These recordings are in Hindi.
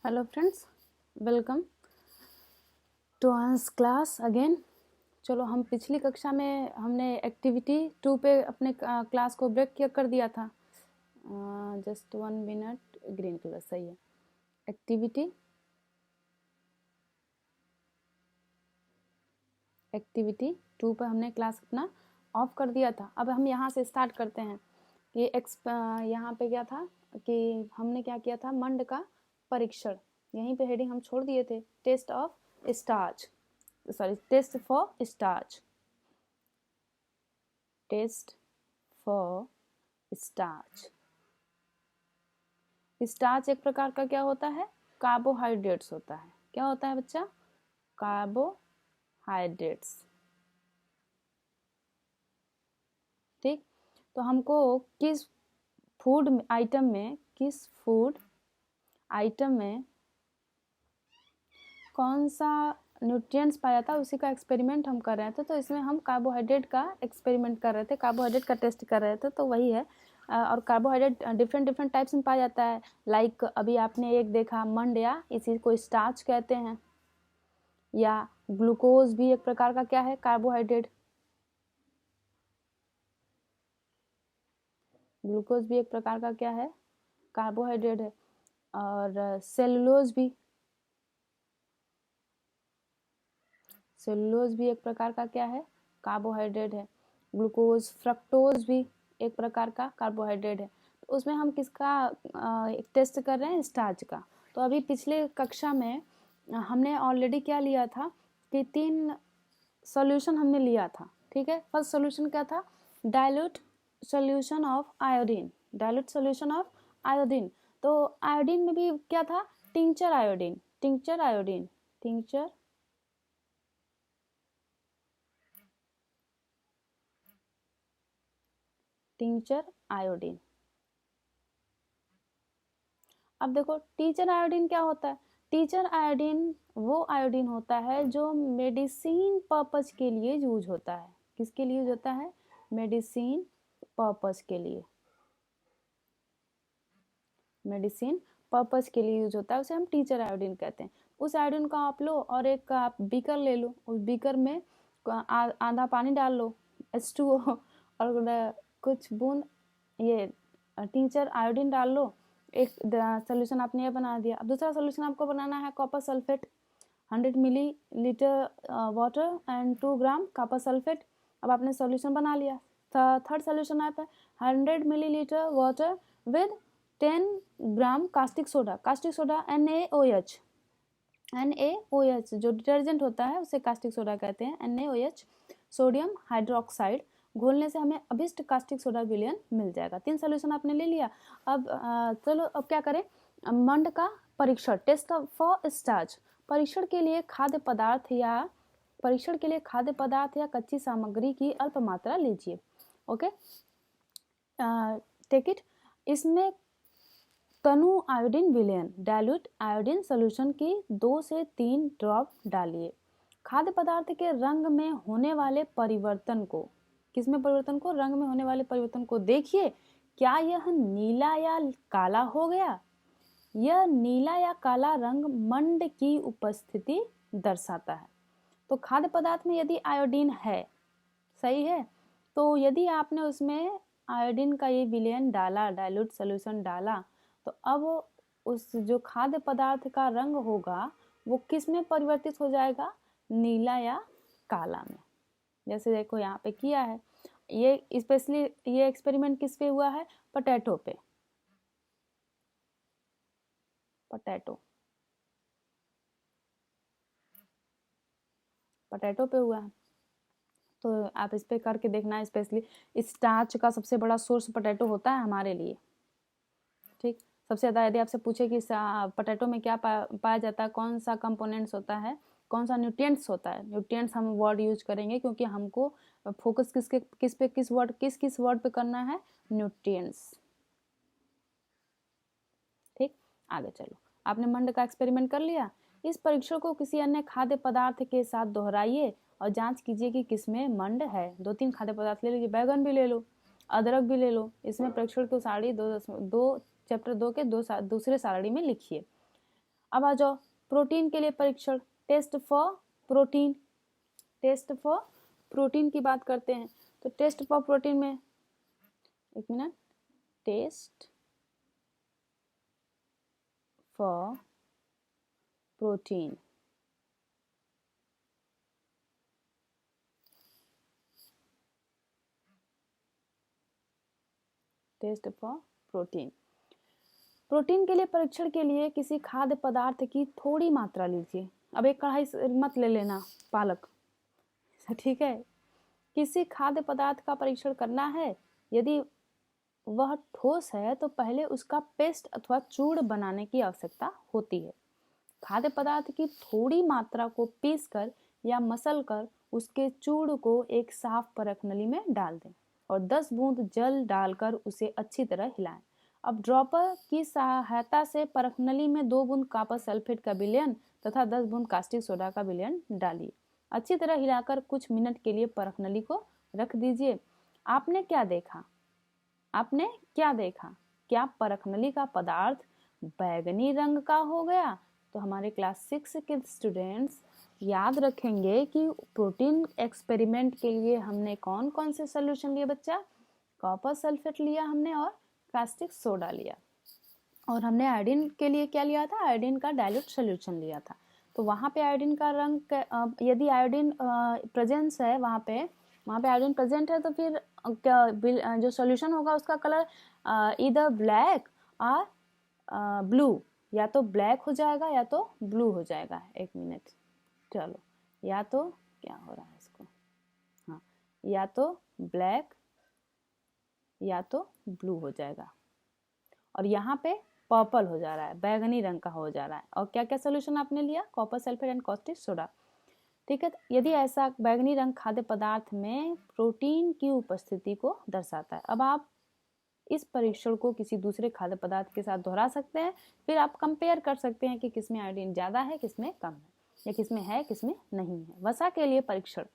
हेलो फ्रेंड्स, वेलकम टू आंस क्लास अगेन। चलो, हम पिछली कक्षा में हमने एक्टिविटी 2 पे अपने क्लास को ब्रेक कर दिया था। जस्ट 1 मिनट, ग्रीन कलर सही है। एक्टिविटी 2 पर हमने क्लास अपना ऑफ कर दिया था। अब हम यहाँ से स्टार्ट करते हैं कि यहाँ पे क्या था कि हमने क्या किया था, मंड का परीक्षण। यहीं पे हेडिंग हम छोड़ दिए थे, test for starch. Test for starch. Starch एक प्रकार का क्या होता है, कार्बोहाइड्रेट्स होता है। क्या होता है बच्चा? कार्बोहाइड्रेट्स। ठीक, तो हमको किस फूड आइटम में कौन सा न्यूट्रिएंट्स पाया था, उसी का एक्सपेरिमेंट हम कर रहे थे। तो इसमें हम कार्बोहाइड्रेट का एक्सपेरिमेंट कर रहे थे, कार्बोहाइड्रेट का टेस्ट कर रहे थे। तो वही है। और कार्बोहाइड्रेट डिफरेंट टाइप्स में पाया जाता है। लाइक अभी आपने एक देखा मंड, या इसी को स्टार्च कहते हैं, या ग्लूकोज भी एक प्रकार का क्या है, कार्बोहाइड्रेट। ग्लूकोज भी एक प्रकार का क्या है, कार्बोहाइड्रेट है। और सेलुलोज भी एक प्रकार का क्या है, कार्बोहाइड्रेट है। ग्लूकोज, फ्रक्टोज भी एक प्रकार का कार्बोहाइड्रेट है। तो उसमें हम किसका टेस्ट कर रहे हैं, स्टार्च का। तो अभी पिछले कक्षा में हमने ऑलरेडी क्या लिया था कि 3 सॉल्यूशन हमने लिया था। ठीक है, फर्स्ट सॉल्यूशन क्या था, डाइल्यूट सॉल्यूशन ऑफ आयोडीन। तो आयोडीन में भी क्या था, टिंचर आयोडीन। अब देखो, टीचर आयोडीन क्या होता है। टीचर आयोडीन वो आयोडीन होता है जो मेडिसिन पर्पस के लिए यूज होता है। किसके लिए यूज होता है, मेडिसिन पर्पस के लिए। यूज होता है, उसे हम टीचर आयोडीन कहते हैं। उस आयोडीन को आप लो और एक आप बीकर ले लो, उस बीकर में आधा पानी डाल लो, H2O, और कुछ बूंद ये टीचर आयोडीन डाल लो। एक सोल्यूशन आपने ये बना दिया। अब दूसरा सोल्यूशन आपको बनाना है copper sulphate, 100 millilitre water and 2 gram copper sulphate. अब आपने सोल्यूशन बना लिया। थर्ड सोल्यूशन आप है 100 millilitre water with 10 gram caustic soda. NaOH जो डिटर्जेंट होता है उसे कास्टिक सोडा कहते हैं, NaOH, सोडियम हाइड्रोक्साइड। घोलने से हमें अभिष्ट कास्टिक सोडा विलयन मिल जाएगा। 3 सोल्यूशन आपने ले लिया। अब चलो, अब क्या करें, मंड का परीक्षण, टेस्ट फॉर स्टार्च। परीक्षण के लिए खाद्य पदार्थ या कच्ची सामग्री की अल्प मात्रा लीजिए। Okay, take it. इसमें तनु आयोडीन विलयन, डाइल्यूट आयोडीन सोल्यूशन की 2 से 3 ड्रॉप डालिए। खाद्य पदार्थ के रंग में होने वाले परिवर्तन को, किसमें परिवर्तन को, रंग में होने वाले परिवर्तन को देखिए। क्या यह नीला या काला हो गया? यह नीला या काला रंग मंड की उपस्थिति दर्शाता है। तो खाद्य पदार्थ में यदि आयोडीन है, सही है, तो यदि आपने उसमें आयोडीन का ये विलयन डाला, डाइल्यूट सोल्यूशन डाला, तो अब उस जो खाद्य पदार्थ का रंग होगा वो किस में परिवर्तित हो जाएगा, नीला या काला में। जैसे देखो यहाँ पे किया है, ये स्पेशली ये एक्सपेरिमेंट किस पे हुआ है, पोटैटो पे। पोटैटो पे हुआ है। तो आप इस पे करके देखना। स्पेशली स्टार्च का सबसे बड़ा सोर्स पोटैटो होता है हमारे लिए। ठीक, सबसे ज़्यादा यदि आपसे पूछे कि पोटैटो में क्या पाया जाता है, कौन सा कंपोनेंट्स होता है, कौन सा न्यूट्रिएंट्स होता है, न्यूट्रिएंट्स हम वर्ड यूज करेंगे क्योंकि हमको फोकस किस वर्ड पे करना है, न्यूट्रिएंट्स। ठीक, आगे चलो। आपने मंड का एक्सपेरिमेंट कर लिया। इस परीक्षण को किसी अन्य खाद्य पदार्थ के साथ दोहराइए और जांच कीजिए कि किसमें मंड है। 2-3 खाद्य पदार्थ ले लीजिए, बैगन भी ले लो, अदरक भी ले लो। इसमें परीक्षण को सारणी 2 चैप्टर 2 के दूसरे सारणी में लिखिए। अब आ जाओ प्रोटीन के लिए परीक्षण, test for protein. Test for protein की बात करते हैं तो टेस्ट फॉर प्रोटीन में, एक minute, test for protein, test for protein. Protein के लिए परीक्षण के लिए किसी खाद्य पदार्थ की थोड़ी मात्रा लीजिए। अब एक कढ़ाई मत ले लेना पालक, ठीक है। किसी खाद्य पदार्थ का परीक्षण करना है, यदि वह ठोस है तो पहले उसका पेस्ट अथवा चूर्ण बनाने की आवश्यकता होती है। खाद्य पदार्थ की थोड़ी मात्रा को पीसकर या मसलकर उसके चूर्ण को एक साफ परख नली में डाल दें और 10 बूंद जल डालकर उसे अच्छी तरह हिलाएं। अब ड्रॉपर की सहायता से परख नली में 2 बूंद कॉपर सल्फेट का विलयन तथा 10 बूंद कास्टिक सोडा का विलयन डालिए। अच्छी तरह हिलाकर कुछ मिनट के लिए परख नली को रख दीजिए। आपने क्या देखा? आपने क्या देखा? क्या परख नली का पदार्थ बैगनी रंग का हो गया? तो हमारे क्लास 6 के स्टूडेंट्स याद रखेंगे कि प्रोटीन एक्सपेरिमेंट के लिए हमने कौन कौन से सोल्यूशन लिए बच्चा? कॉपर सल्फेट लिया हमने और कास्टिक सोडा लिया, और हमने आयोडीन के लिए क्या लिया था? आयोडीन का डाइल्यूट सोल्यूशन लिया था। तो वहाँ पे आयोडीन का रंग, यदि आयोडीन प्रेजेंस है वहाँ पे आयोडीन प्रेजेंट है तो फिर क्या जो सॉल्यूशन होगा उसका कलर इधर ब्लैक और ब्लू, या तो ब्लैक हो जाएगा या तो ब्लू हो जाएगा। एक मिनट, चलो, या तो क्या हो रहा है इसको, हाँ, या तो ब्लैक या तो ब्लू हो जाएगा, और यहाँ पे पर्पल हो जा रहा है, बैगनी रंग का हो जा रहा है। और क्या क्या सोल्यूशन आपने लिया? Copper sulphate and caustic soda, ठीक है। यदि ऐसा बैगनी रंग खाद्य पदार्थ में प्रोटीन की उपस्थिति को दर्शाता है। अब आप इस परीक्षण को किसी दूसरे खाद्य पदार्थ के साथ दोहरा सकते हैं, फिर आप कंपेयर कर सकते हैं कि किसमें आयोडीन ज़्यादा है, किसमें कम है, या किसमें है किसमें नहीं है। वसा के लिए परीक्षण,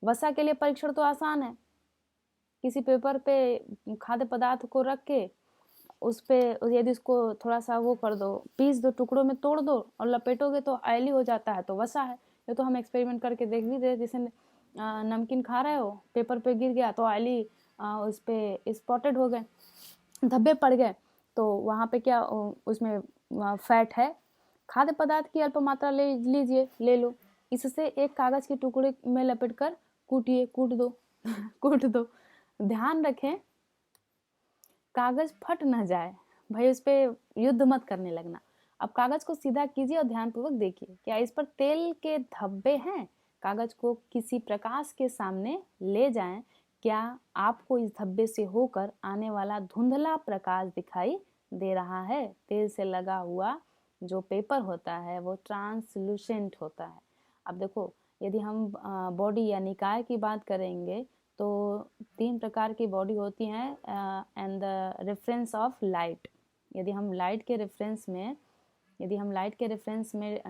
वसा के लिए परीक्षण तो आसान है। किसी पेपर पे खाद्य पदार्थ को रख के उस पे यदि उसको थोड़ा सा वो कर दो, पीस दो, टुकड़ों में तोड़ दो और लपेटोगे तो ऑयली हो जाता है, तो वसा है। ये तो हम एक्सपेरिमेंट करके देख भी दे, जैसे नमकीन खा रहे हो, पेपर पे गिर गया तो ऑयली उस पे स्पॉटेड हो गए, धब्बे पड़ गए, तो वहाँ पे क्या उसमें फैट है। खाद्य पदार्थ की अल्प मात्रा ले लो, इससे एक कागज के टुकड़े में लपेट कर कूट दो कूट दो। ध्यान रखें कागज फट ना जाए, भाई उस पर युद्ध मत करने लगना। अब कागज को सीधा कीजिए और ध्यानपूर्वक देखिए, क्या इस पर तेल के धब्बे हैं? कागज को किसी प्रकाश के सामने ले जाएं, क्या आपको इस धब्बे से होकर आने वाला धुंधला प्रकाश दिखाई दे रहा है? तेल से लगा हुआ जो पेपर होता है वो ट्रांसलूसेंट होता है। अब देखो, यदि हम बॉडी या निकाय की बात करेंगे तो 3 प्रकार की बॉडी होती हैं and the reference of light. यदि हम लाइट के रेफरेंस में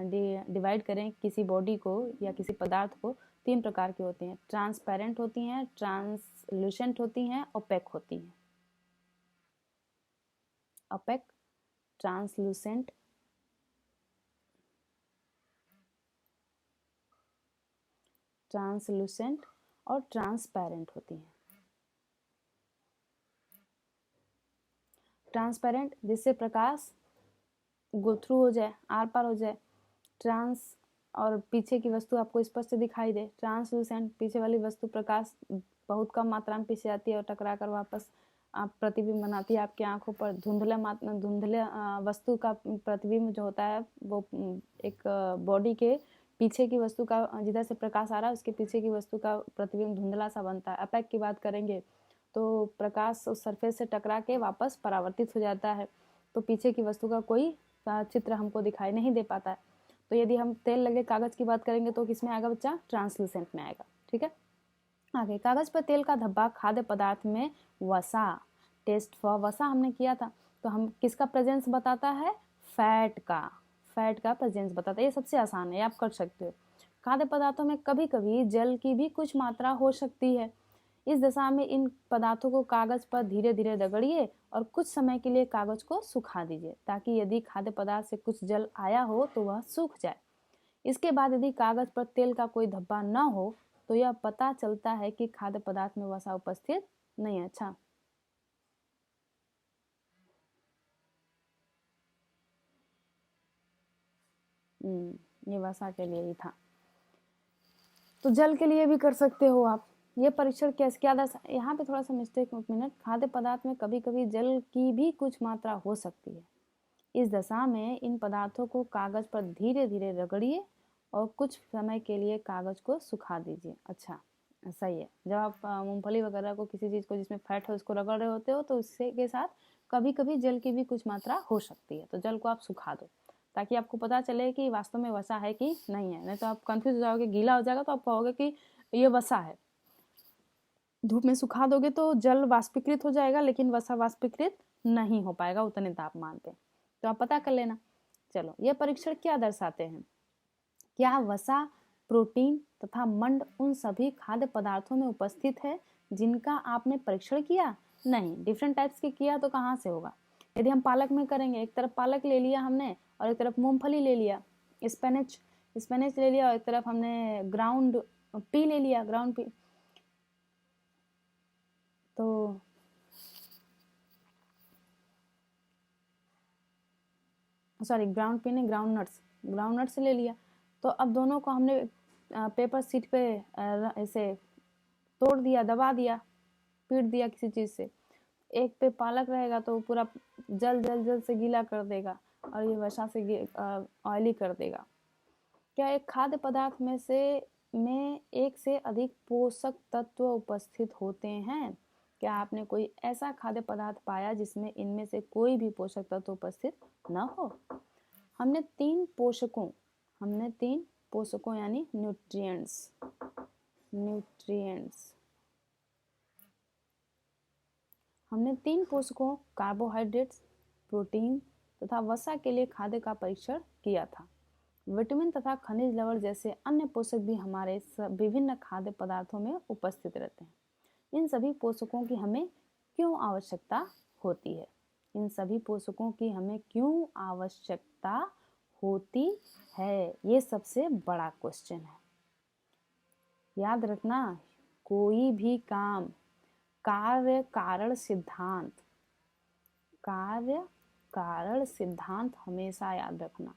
डिवाइड करें किसी बॉडी को या किसी पदार्थ को, 3 प्रकार की होती हैं। ट्रांसपेरेंट होती हैं, ट्रांसलूसेंट होती हैं, ओपेक होती हैं। ओपेक, ट्रांसलूसेंट, और ट्रांसपेरेंट होती हैं। ट्रांसपेरेंट जिससे प्रकाश गो थ्रू हो जाए, आर पार हो जाए, ट्रांस और पीछे की वस्तु आपको स्पष्ट दिखाई दे। ट्रांसलूसेंट पीछे वाली वस्तु प्रकाश बहुत कम मात्रा में पीछे जाती है और टकरा कर वापस आप प्रतिबिंब बनाती है आपकी आंखों पर। धुंधले वस्तु का प्रतिबिंब जो होता है वो एक बॉडी के पीछे की वस्तु का, जिधर से प्रकाश आ रहा है उसके पीछे की वस्तु का प्रतिबिंब धुंधला सा बनता है। अपेक की बात करेंगे तो प्रकाश उस सरफेस से टकरा के वापस परावर्तित हो जाता है, तो पीछे की वस्तु का कोई चित्र हमको दिखाई नहीं दे पाता है। तो यदि हम तेल लगे कागज की बात करेंगे तो किसमें आएगा बच्चा? ट्रांसलूसेंट में आएगा, ठीक है। आगे, कागज पर तेल का धब्बा खाद्य पदार्थ में वसा, टेस्ट फॉर वसा हमने किया था, तो हम किसका प्रेजेंस बताता है? फैट का प्रेजेंस बताता है। ये सबसे आसान है, आप कर सकते हो। खाद्य पदार्थों में कभी कभी जल की भी कुछ मात्रा हो सकती है, इस दशा में इन पदार्थों को कागज पर धीरे धीरे रगड़िए और कुछ समय के लिए कागज को सुखा दीजिए ताकि यदि खाद्य पदार्थ से कुछ जल आया हो तो वह सूख जाए। इसके बाद यदि कागज पर तेल का कोई धब्बा न हो तो यह पता चलता है कि खाद्य पदार्थ में वसा उपस्थित नहीं है। अच्छा, ये वसा के लिए ही था। तो जल के लिए भी कर सकते हो आप। ये परीक्षण क्या यहाँ पे थोड़ा सा मिस्टेक, एक मिनट। खाद्य पदार्थ में कभी कभी जल की भी कुछ मात्रा हो सकती है। इस दशा में इन पदार्थों को कागज पर धीरे धीरे रगड़िए और कुछ समय के लिए कागज को सुखा दीजिए। अच्छा, सही है। जब आप मूंगफली वगैरह को, किसी चीज़ को जिसमें फैट है उसको रगड़ रहे होते हो तो उससे के साथ कभी कभी जल की भी कुछ मात्रा हो सकती है। तो जल को आप सुखा दो ताकि आपको पता चले कि वास्तव में वसा है कि नहीं है। नहीं तो आप कंफ्यूज हो जाओगे, गीला हो जाएगा तो आप कहोगे कि ये वसा है। धूप में सुखा दोगे तो जल वाष्पीकृत हो जाएगा लेकिन वसा वाष्पीकृत नहीं हो पाएगा उतने तापमान पे। तो आप पता कर लेना। चलो, ये परीक्षण क्या दर्शाते हैं? क्या वसा, प्रोटीन तथा मंड उन सभी खाद्य पदार्थों में उपस्थित है जिनका आपने परीक्षण किया? नहीं। डिफरेंट टाइप्स के किया तो कहाँ से होगा? यदि हम पालक में करेंगे, एक तरफ पालक ले लिया हमने और एक तरफ मूंगफली ले लिया, स्पेनिच ले लिया और एक तरफ हमने ग्राउंड पी ले लिया, ग्राउंड पी। तो सॉरी, ग्राउंड पी नहीं, ग्राउंड नट्स ले लिया। तो अब दोनों को हमने पेपर शीट पे ऐसे तोड़ दिया, दबा दिया, पीट दिया किसी चीज़ से। एक पे पालक रहेगा तो पूरा जल से गीला कर देगा और ये वसा से ऑयली कर देगा। क्या एक खाद्य पदार्थ में एक से अधिक पोषक तत्व उपस्थित होते हैं? क्या आपने कोई ऐसा खाद्य पदार्थ पाया जिसमें इनमें से कोई भी पोषक तत्व उपस्थित न हो? हमने तीन पोषकों यानी न्यूट्रिएंट्स हमने तीन पोषकों कार्बोहाइड्रेट्स, प्रोटीन तथा वसा के लिए खाद्य का परीक्षण किया था। विटामिन तथा खनिज लवण जैसे अन्य पोषक भी हमारे विभिन्न खाद्य पदार्थों में उपस्थित रहते हैं। इन सभी पोषकों की हमें क्यों आवश्यकता होती है? इन सभी पोषकों की हमें क्यों आवश्यकता होती है? ये सबसे बड़ा क्वेश्चन है। याद रखना, कोई भी काम कार्य कारण सिद्धांत हमेशा याद रखना।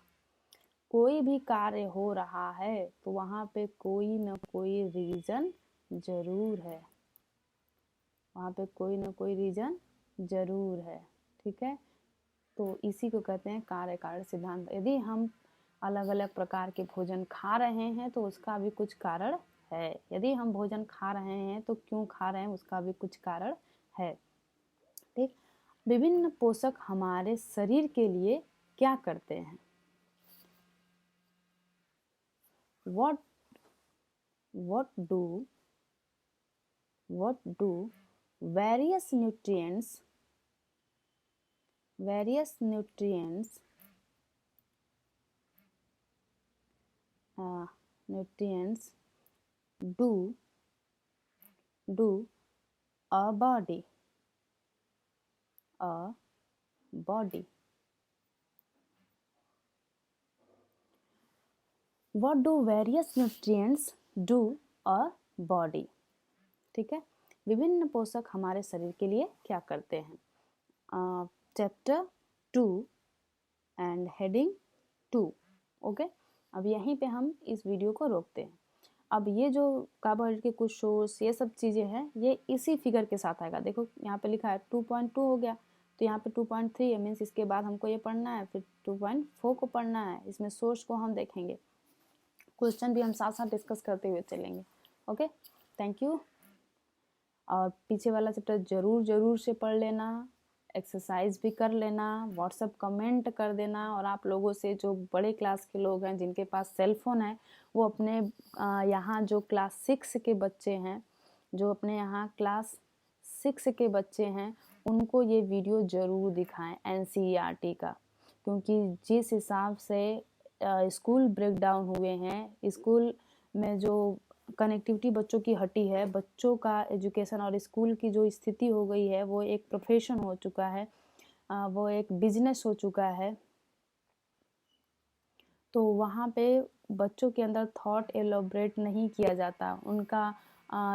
कोई भी कार्य हो रहा है तो वहाँ पे कोई न कोई रीजन जरूर है, ठीक है। तो इसी को कहते हैं कार्य कारण सिद्धांत। यदि हम अलग अलग प्रकार के भोजन खा रहे हैं तो उसका भी कुछ कारण है। यदि हम भोजन खा रहे हैं तो क्यों खा रहे हैं उसका भी कुछ कारण है, ठीक। विभिन्न पोषक हमारे शरीर के लिए क्या करते हैं? What do various nutrients do a body? What do various nutrients do a body? ठीक है, विभिन्न पोषक हमारे शरीर के लिए क्या करते हैं? Chapter 2 and heading 2। ओके, अब यहीं पे हम इस वीडियो को रोकते हैं। अब ये जो कार्बोहाइड्रेट के कुछ सोर्स, ये सब चीज़ें हैं, ये इसी फिगर के साथ आएगा। देखो यहाँ पे लिखा है 2.2 हो गया, तो यहाँ पे 2.3 है, मीन्स इसके बाद हमको ये पढ़ना है, फिर 2.4 को पढ़ना है। इसमें सोर्स को हम देखेंगे, क्वेश्चन भी हम साथ साथ डिस्कस करते हुए चलेंगे। Okay, thank you. और पीछे वाला चैप्टर ज़रूर से पढ़ लेना, एक्सरसाइज भी कर लेना, व्हाट्सएप कमेंट कर देना। और आप लोगों से जो बड़े क्लास के लोग हैं जिनके पास सेल फोन है, वो अपने यहाँ जो क्लास 6 के बच्चे हैं, उनको ये वीडियो ज़रूर दिखाएं NCERT का। क्योंकि जिस हिसाब से स्कूल ब्रेक डाउन हुए हैं, स्कूल में जो कनेक्टिविटी बच्चों की हटी है, बच्चों का एजुकेशन और स्कूल की जो स्थिति हो गई है वो एक प्रोफेशन हो चुका है, वो एक बिजनेस हो चुका है। तो वहाँ पे बच्चों के अंदर थॉट एलोबरेट नहीं किया जाता, उनका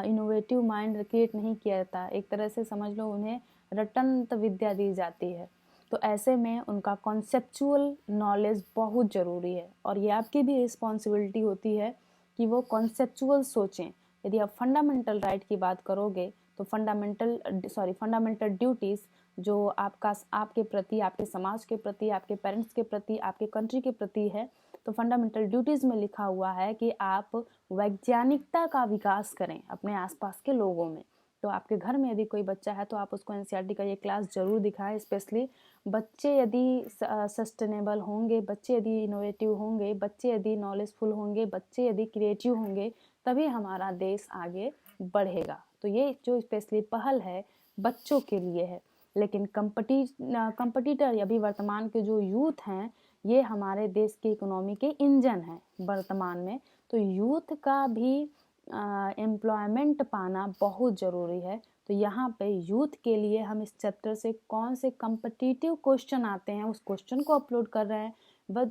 इनोवेटिव माइंड क्रिएट नहीं किया जाता, एक तरह से समझ लो उन्हें रटंत विद्या दी जाती है। तो ऐसे में उनका कॉन्सेप्चुअल नॉलेज बहुत ज़रूरी है, और ये आपकी भी रिस्पॉन्सिबिलिटी होती है कि वो कॉन्सेप्चुअल सोचें। यदि आप फंडामेंटल राइट की बात करोगे तो फंडामेंटल ड्यूटीज़ जो आपके प्रति, आपके समाज के प्रति, आपके पेरेंट्स के प्रति, आपके कंट्री के प्रति है, तो फंडामेंटल ड्यूटीज़ में लिखा हुआ है कि आप वैज्ञानिकता का विकास करें अपने आसपास के लोगों में। तो आपके घर में यदि कोई बच्चा है तो आप उसको एनसीईआरटी का ये क्लास ज़रूर दिखाएं। स्पेशली बच्चे यदि सस्टेनेबल होंगे, बच्चे यदि इनोवेटिव होंगे, बच्चे यदि नॉलेजफुल होंगे, बच्चे यदि क्रिएटिव होंगे, तभी हमारा देश आगे बढ़ेगा। तो ये जो स्पेशली पहल है बच्चों के लिए है। लेकिन कंपटीटर या भी वर्तमान के जो यूथ हैं, ये हमारे देश की इकोनॉमी के इंजन हैं वर्तमान में। तो यूथ का भी एम्प्लॉयमेंट पाना बहुत ज़रूरी है। तो यहाँ पे यूथ के लिए हम इस चैप्टर से कौन से कम्पिटिटिव क्वेश्चन आते हैं उस क्वेश्चन को अपलोड कर रहे हैं,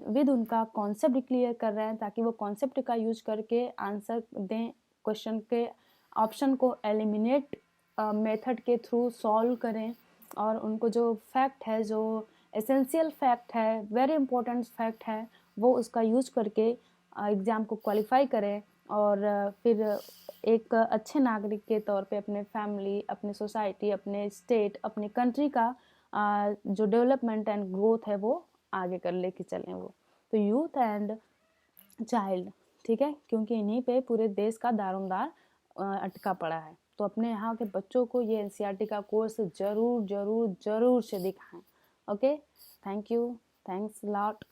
विद उनका कॉन्सेप्ट क्लियर कर रहे हैं, ताकि वो कॉन्सेप्ट का यूज करके आंसर दें, क्वेश्चन के ऑप्शन को एलिमिनेट मेथड के थ्रू सॉल्व करें, और उनको जो फैक्ट है, जो एसेंशियल फैक्ट है, वेरी इंपॉर्टेंट फैक्ट है, वो उसका यूज करके एग्ज़ाम को क्वालिफाई करें, और फिर एक अच्छे नागरिक के तौर पे अपने फैमिली, अपने सोसाइटी, अपने स्टेट, अपने कंट्री का जो डेवलपमेंट एंड ग्रोथ है वो आगे कर लेके चलें वो। तो यूथ एंड चाइल्ड, ठीक है, क्योंकि इन्हीं पे पूरे देश का दारोमदार अटका पड़ा है। तो अपने यहाँ के बच्चों को ये एनसीईआरटी का कोर्स ज़रूर ज़रूर ज़रूर से दिखाएं। Okay, thank you, thanks lot.